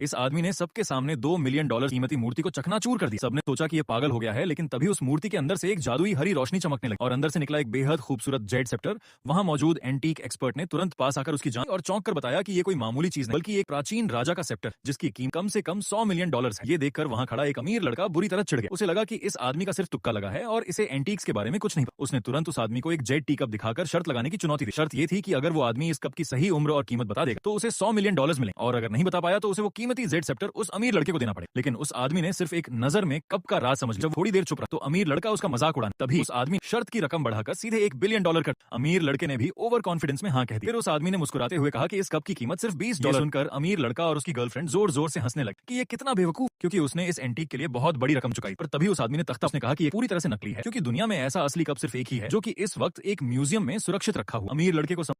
इस आदमी ने सबके सामने $2 मिलियन कीमती मूर्ति को चकनाचूर कर दी। सबने सोचा कि ये पागल हो गया है, लेकिन तभी उस मूर्ति के अंदर से एक जादुई हरी रोशनी चमकने लगी और अंदर से निकला एक बेहद खूबसूरत जेड सेप्टर। वहां मौजूद एंटीक एक्सपर्ट ने तुरंत पास आकर उसकी जांच और चौंक कर बताया कि ये कोई मामूली चीज नहीं बल्कि एक प्राचीन राजा का सेप्टर, जिसकी कीमत कम से कम $100 मिलियन है। ये देखकर वहां खड़ा एक अमीर लड़का बुरी तरह चिढ़ गया। उसे लगा कि इस आदमी का सिर्फ तुक्का लगा है और इसे एंटीक्स के बारे में कुछ नहीं पता। उसने तुरंत उस आदमी को एक जेड टी कप दिखाकर शर्त लगाने की चुनौती दी। शर्त ये थी कि अगर वो आदमी इस कप की सही उम्र और कीमत बता देगा तो उसे $100 मिलियन मिले, और अगर नहीं बता पाया तो उसे वो कीमती जेड सेप्टर उस अमीर लड़के को देना पड़े। लेकिन उस आदमी ने सिर्फ एक नजर में कप का राज समझ लिया। जब थोड़ी देर चुप रहा तो अमीर लड़का उसका मजाक उड़ाने, तभी उस आदमी शर्त की रकम बढ़ाकर सीधे $1 बिलियन कर। अमीर लड़के ने भी ओवर कॉन्फिडेंस में हाँ कह दी। फिर उस आदमी ने मुस्कुराते हुए कहा कि इस कप की कीमत सिर्फ $20। सुनकर अमीर लड़का और उसकी गर्लफ्रेंड जोर जोर से हंसने लगे कि ये कितना बेवकूफ, क्योंकि उसने इस एंटीक के लिए बहुत बड़ी रकम चुकाई। पर तभी उस आदमी ने तख्ता, उसने कहा कि ये पूरी तरह से नकली है, क्योंकि दुनिया में ऐसा असली कप सिर्फ एक ही है जो कि इस वक्त एक म्यूजियम में सुरक्षित रखा हुआ। अमीर लड़के को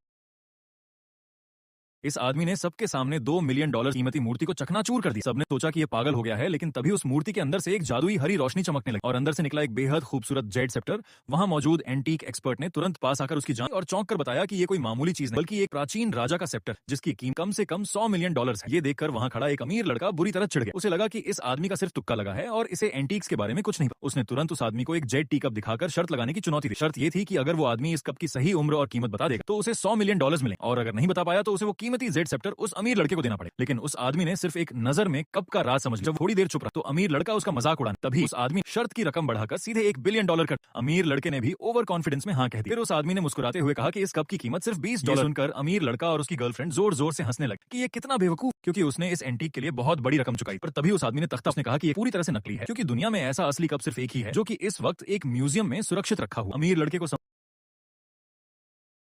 इस आदमी ने सबके सामने $2 मिलियन कीमती मूर्ति को चकनाचूर कर दी। सबने सोचा कि ये पागल हो गया है, लेकिन तभी उस मूर्ति के अंदर से एक जादुई हरी रोशनी चमकने लगी और अंदर से निकला एक बेहद खूबसूरत जेड सेप्टर। वहां मौजूद एंटीक एक्सपर्ट ने तुरंत पास आकर उसकी जांच और चौंक कर बताया कि ये कोई मामूली चीज नहीं बल्कि एक प्राचीन राजा का सेप्टर, जिसकी कीमत कम से कम $100 मिलियन है। ये देखकर वहां खड़ा एक अमीर लड़का बुरी तरह चिढ़ गया। उसे लगा कि इस आदमी का सिर्फ तुक्का लगा है और इसे एंटीक्स के बारे में कुछ नहीं पता। उसने तुरंत उस आदमी को एक जेड टी कप दिखाकर शर्त लगाने की चुनौती दी। शर्त ये थी कि अगर वो आदमी इस कप की सही उम्र और कीमत बता देगा तो उसे $100 मिलियन मिले, और अगर नहीं बता पाया तो उसे वो कीमती जेड सेप्टर उस अमीर लड़के को देना पड़े। लेकिन उस आदमी ने सिर्फ एक नजर में कप का राज समझ लिया। जब थोड़ी देर चुप रहा तो अमीर लड़का उसका मजाक उड़ाने, तभी उस आदमी शर्त की रकम बढ़ाकर सीधे $1 बिलियन कर। अमीर लड़के ने भी ओवर कॉन्फिडेंस में हाँ कह दी। फिर उस आदमी ने मुस्कुराते हुए कहा कि इस कप की कीमत सिर्फ $20। सुनकर अमीर लड़का और उसकी गर्लफ्रेंड जोर जोर से हंसने लगे कि ये कितना बेवकूफ, क्योंकि उसने इस एंटीक के लिए बहुत बड़ी रकम चुकाई। पर तभी उस आदमी ने तख्ता, उसने कहा कि ये पूरी तरह से नकली है, क्योंकि दुनिया में ऐसा असली कप सिर्फ एक ही है जो कि इस वक्त एक म्यूजियम में सुरक्षित रखा हुआ। अमीर लड़के को